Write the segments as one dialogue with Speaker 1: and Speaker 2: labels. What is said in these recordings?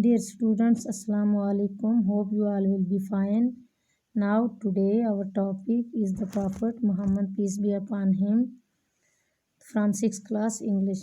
Speaker 1: Dear students, Assalamu alaikum. Hope you all will be fine. Now today our topic is the Prophet Muhammad, peace be upon him, from 6th class English.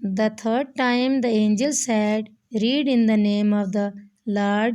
Speaker 1: The third time the angel said, read in the name of the Lord.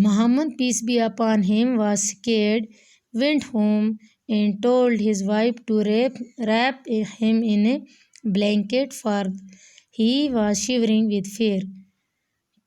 Speaker 1: Muhammad, peace be upon him, was scared, went home and told his wife to wrap him in a blanket, for he was shivering with fear.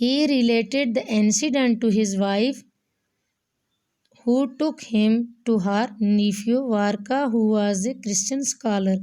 Speaker 1: He related the incident to his wife, who took him to her nephew Warka, who was a Christian scholar.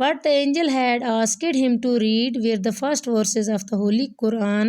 Speaker 1: What the angel had asked him to read were the first verses of the Holy Quran.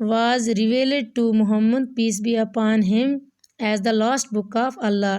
Speaker 1: Was revealed to Muhammad, peace be upon him, as the last book of Allah,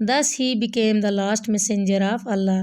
Speaker 1: Thus he became the last messenger of Allah.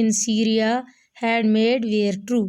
Speaker 1: in Syria had made were true.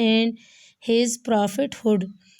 Speaker 1: and his prophethood.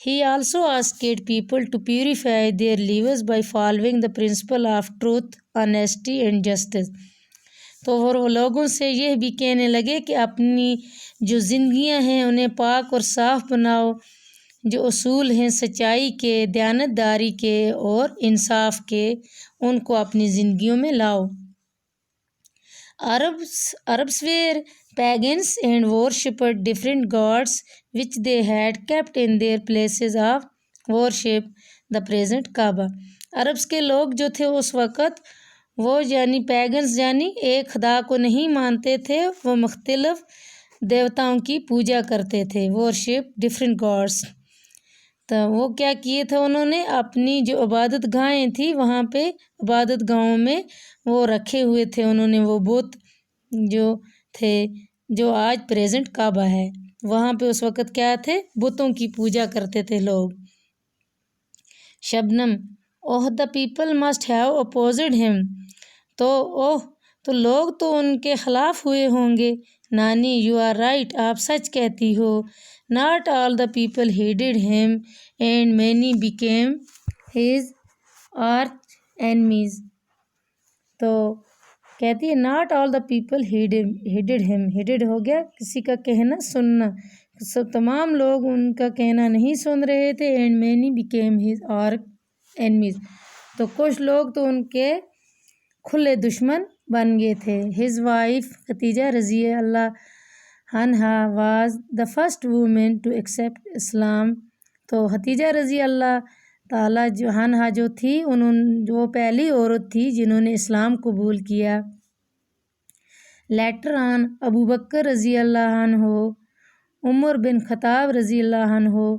Speaker 1: He also asked people to purify their lives by following the principle of truth, honesty and justice. تو وہ لوگوں سے یہ بھی کہنے لگے کہ اپنی جو زندگیاں ہیں انہیں پاک اور صاف بناؤ، جو اصول ہیں سچائی کے، دیانتداری کے اور انصاف کے، ان کو اپنی زندگیوں میں لاؤ۔ Arabs were pagans and worshipped different gods which they had kept in their places of worship, the present Kaaba۔ عربs کے لوگ جو تھے اس وقت وہ پیگنس ایک خدا کو نہیں مانتے تھے، وہ مختلف دیوتاؤں کی پوجا کرتے تھے، worship different gods۔ تو وہ کیا کیے تھے انہوں نے اپنی جو عبادت گاہیں تھی وہاں پہ عبادت گاہوں میں وہ رکھے ہوئے تھے انہوں نے وہ بت جو تھے جو آج پریزنٹ کعبہ ہے، وہاں پہ اس وقت کیا تھے بتوں کی پوجا کرتے تھے لوگ۔ شبنم the people must have opposed him، تو لوگ تو ان کے خلاف ہوئے ہوں گے۔ نانی you are right، آپ سچ کہتی ہو۔ Not all the people hated him and many became his arch enemies۔ تو کہتی ہے not all the people hated him، hated ہو گیا کسی کا کہنا سننا، تمام لوگ ان کا کہنا نہیں سن رہے تھے۔ and many became his arch enemies، تو کچھ لوگ تو ان کے کھلے دشمن بن گئے تھے۔ his wife خدیجہ رضی اللہ عنہا was the first woman to accept Islam، تو خدیجہ رضی اللہ تعالیٰ عنہا جو تھی وہ پہلی عورت تھی جنہوں نے اسلام قبول کیا۔ لیٹر آن ابو بکر رضی اللہ عنہ، عمر بن خطاب رضی اللہ عنہ،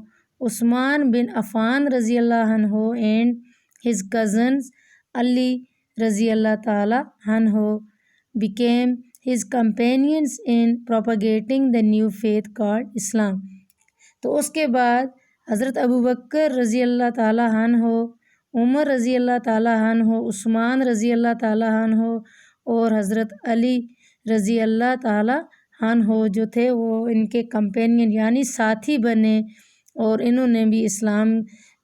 Speaker 1: عثمان بن عفان رضی اللہ عنہ اینڈ ہز کزنز علی رضی اللہ تعالیٰ عنہ became his companions in propagating the new faith called Islam۔ تو اس کے بعد حضرت ابو بکر رضی اللہ تعالیٰ عنہ، عمر رضی اللہ تعالیٰ عنہ، عثمان رضی اللہ تعالیٰ عنہ اور حضرت علی رضی اللہ تعالیٰ عنہ جو تھے وہ ان کے کمپینین ساتھی بنے، اور انہوں نے بھی اسلام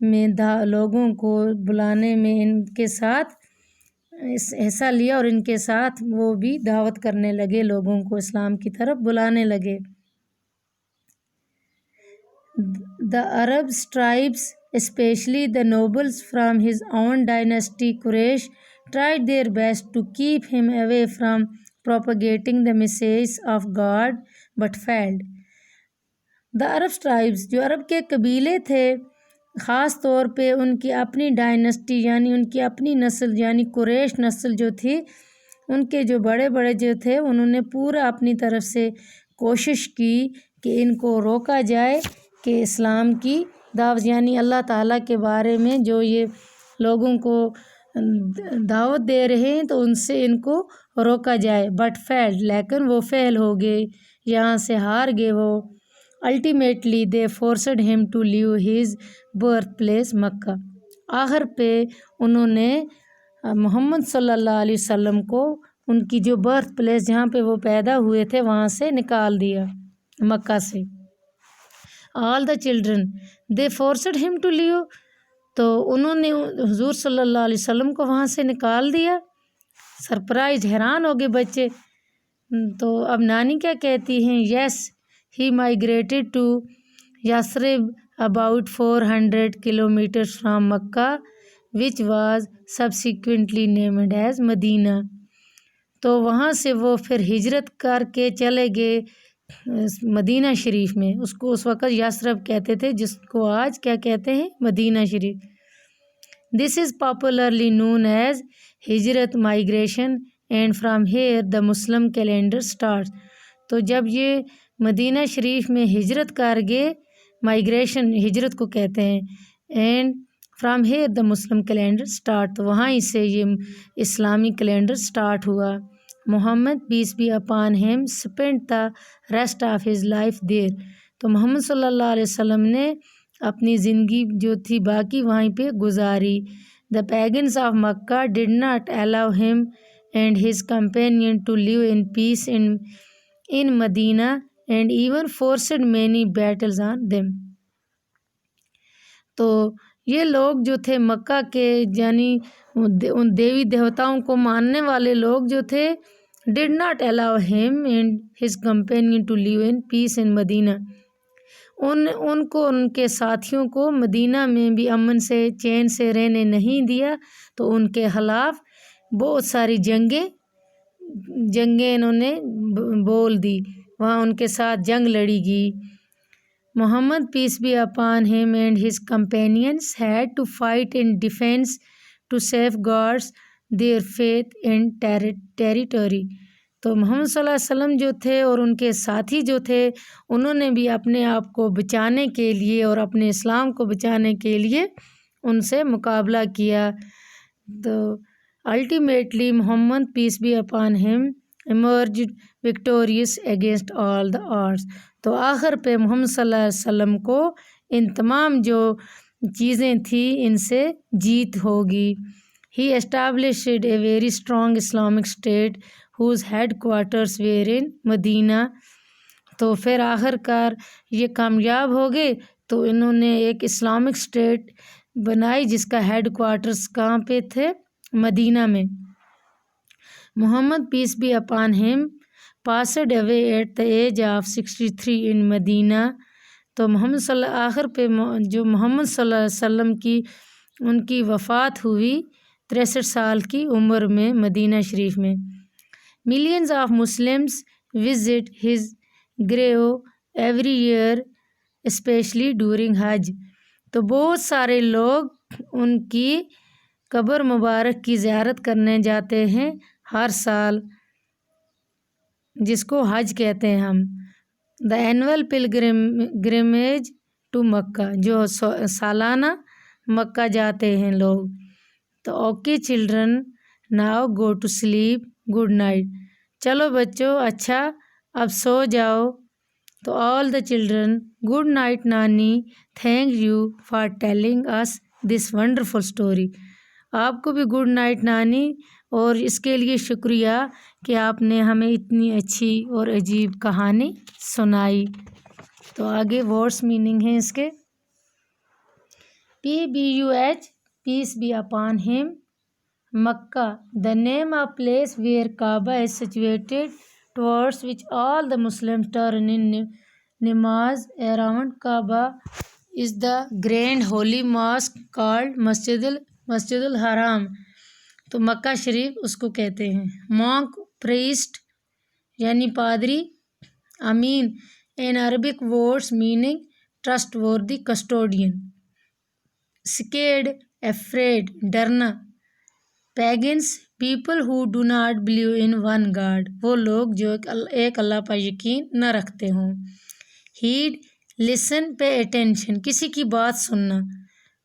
Speaker 1: میں لوگوں کو بلانے میں ان کے ساتھ حصہ لیا، اور ان کے ساتھ وہ بھی دعوت کرنے لگے، لوگوں کو اسلام کی طرف بلانے لگے۔ The Arab tribes, especially the nobles from his own dynasty Quraysh, tried their best to keep him away from propagating the message of God but failed۔ The Arab tribes، جو عرب کے قبیلے تھے، خاص طور پہ ان کی اپنی ڈائنسٹی ان کی اپنی نسل قریش نسل جو تھی، ان کے جو بڑے بڑے جو تھے انہوں نے پورا اپنی طرف سے کوشش کی کہ ان کو روکا جائے کہ اسلام کی دعوت اللہ تعالیٰ کے بارے میں جو یہ لوگوں کو دعوت دے رہے ہیں تو ان سے ان کو روکا جائے۔ بٹ فیلڈ، لیکن وہ فیل ہو گئے، یہاں سے ہار گئے وہ۔ Ultimately they forced him to leave his birth place Mecca, آخر پہ انہوں نے محمد صلی اللہ علیہ وسلم کو ان کی جو برتھ پلیس جہاں پہ وہ پیدا ہوئے تھے وہاں سے نکال دیا، مکہ سے۔ آل the children they forced him to لیو، تو انہوں نے حضور صلی اللہ علیہ وسلم کو وہاں سے نکال دیا۔ سرپرائز، حیران ہو گئے بچے۔ تو اب نانی کیا کہتی ہیں؟ Yes he migrated to Yathrib about 400 kilometers from Mecca which was subsequently named as Medina, تو وہاں سے وہ پھر ہجرت کر کے چلے گئے مدینہ شریف میں، اس کو اس وقت یثرب کہتے تھے جس کو آج کیا کہتے ہیں؟ مدینہ شریف۔ دس از پاپولرلی نون ایز ہجرت migration and from here the Muslim calendar start, تو جب یہ مدینہ شریف میں ہجرت کر گئے، مائیگریشن ہجرت کو کہتے ہیں، and from here the Muslim calendar start, تو وہاں ہی سے یہ اسلامی کیلنڈر اسٹارٹ ہوا۔ Muhammad peace be upon him spend the rest of his life there, تو محمد صلی اللہ علیہ وسلم نے اپنی زندگی جو تھی باقی وہیں پہ گزاری۔ The pagans of Mecca did not allow him and his companion to live in peace in Medina and even forced many battles on them, تو یہ لوگ جو تھے مکہ کے ان دیوی دیوتاؤں کو ماننے والے لوگ جو تھے did not allow him and his companion to live in peace in Medina. ان کو ان کے ساتھیوں کو مدینہ میں بھی امن سے چین سے رہنے نہیں دیا، تو ان کے خلاف بہت ساری جنگیں انہوں نے بول دی، وہاں ان کے ساتھ جنگ لڑی گئی۔ محمد peace be upon him and his companions had to fight in defense to safeguard their faith and territory. تو محمد صلی اللہ علیہ وسلم جو تھے اور ان کے ساتھی جو تھے، انہوں نے بھی اپنے آپ کو بچانے کے لیے اور اپنے اسلام کو بچانے کے لیے ان سے مقابلہ کیا۔ تو ultimately Muhammad peace be upon him emerged victorious against all the odds. تو آخر پہ محمد صلی اللہ علیہ وسلم کو ان تمام جو چیزیں تھیں ان سے جیت ہوگی۔ He established a very strong Islamic state whose headquarters were in مدینہ. تو پھر آخر کار یہ کامیاب ہو گئے، تو انہوں نے ایک اسلامک اسٹیٹ بنائی جس کا ہیڈ کوارٹرز کہاں پہ تھے؟ مدینہ میں۔ محمد peace be upon him passed away at the age of 63 in مدینہ. تو آخر پہ جو محمد صلی اللہ علیہ وسلم کی ان کی وفات ہوئی 63 سال کی عمر میں مدینہ شریف میں۔ Millions of Muslims visit his grave every year, especially during Hajj. تو بہت سارے لوگ ان کی قبر مبارک کی زیارت کرنے جاتے ہیں ہر سال، جس کو حج کہتے ہیں ہم۔ The annual pilgrimage to مکہ، جو سالانہ مکہ جاتے ہیں لوگ۔ تو okay children now go to sleep, good night. چلو بچوں اچھا اب سو جاؤ۔ تو all the children good night نانی، thank you for telling us this wonderful story. آپ کو بھی گڈ نائٹ نانی، اور اس کے لیے شکریہ کہ آپ نے ہمیں اتنی اچھی اور عجیب کہانی سنائی۔ تو آگے ورڈس میننگ ہیں اس کے۔ PBUH peace be upon him. Makkah, the name of place where Kaaba is situated, towards which all the Muslims turn in namaz around Kaaba, is the grand holy mosque called Masjid al-Haram. تو مکہ شریف اس کو کہتے ہیں۔ Monk, priest یعنی پادری۔ امین in Arabic words meaning trustworthy, custodian. Scared, afraid, ڈرنا۔ Pagans, people who do not believe in one God, وہ لوگ جو ایک اللہ پر یقین نہ رکھتے ہوں۔ Heed, listen, pay attention، کسی کی بات سننا۔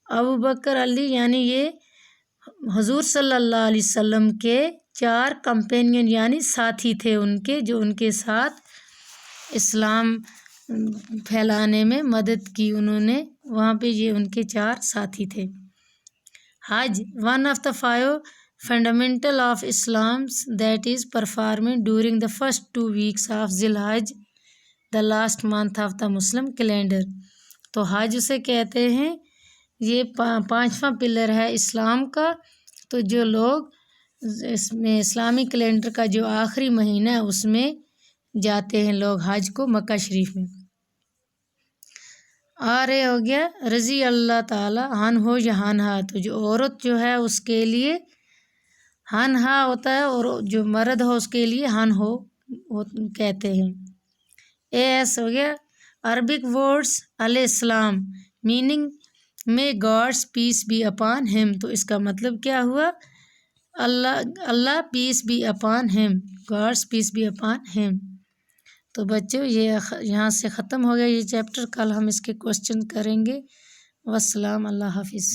Speaker 1: ابو بکر علی یعنی یہ حضور صلی اللہ علیہ وسلم کے 4 کمپینین یعنی ساتھی تھے ان کے، جو ان کے ساتھ اسلام پھیلانے میں مدد کی انہوں نے، وہاں پہ یہ ان کے 4 ساتھی تھے۔ حج، one of the 5 fundamental of Islam that is performed during the first 2 weeks of Zilhaj, the last month of the Muslim calendar. تو حج اسے کہتے ہیں، یہ 5واں پلر ہے اسلام کا۔ تو جو لوگ اس میں اسلامی کیلنڈر کا جو آخری مہینہ ہے اس میں جاتے ہیں لوگ حج کو مکہ شریف میں۔ آرے ہو گیا رضی اللہ تعالیٰ عنہ جہانہا، تو جو عورت جو ہے اس کے لیے ہنہا ہوتا ہے، اور جو مرد ہو اس کے لیے ہن ہو کہتے ہیں۔ ایس ہو گیا عربک ورڈس علیہ السلام، میننگ میں گاڈس پیس بی اپان ہم، تو اس کا مطلب کیا ہوا؟ اللہ پیس بی اپان ہم، گاڈس پیس بی اپان ہم۔ تو بچوں یہ یہاں سے ختم ہو گیا یہ چیپٹر، کل ہم اس کے کوسچن کریں گے۔ والسلام، اللہ حافظ۔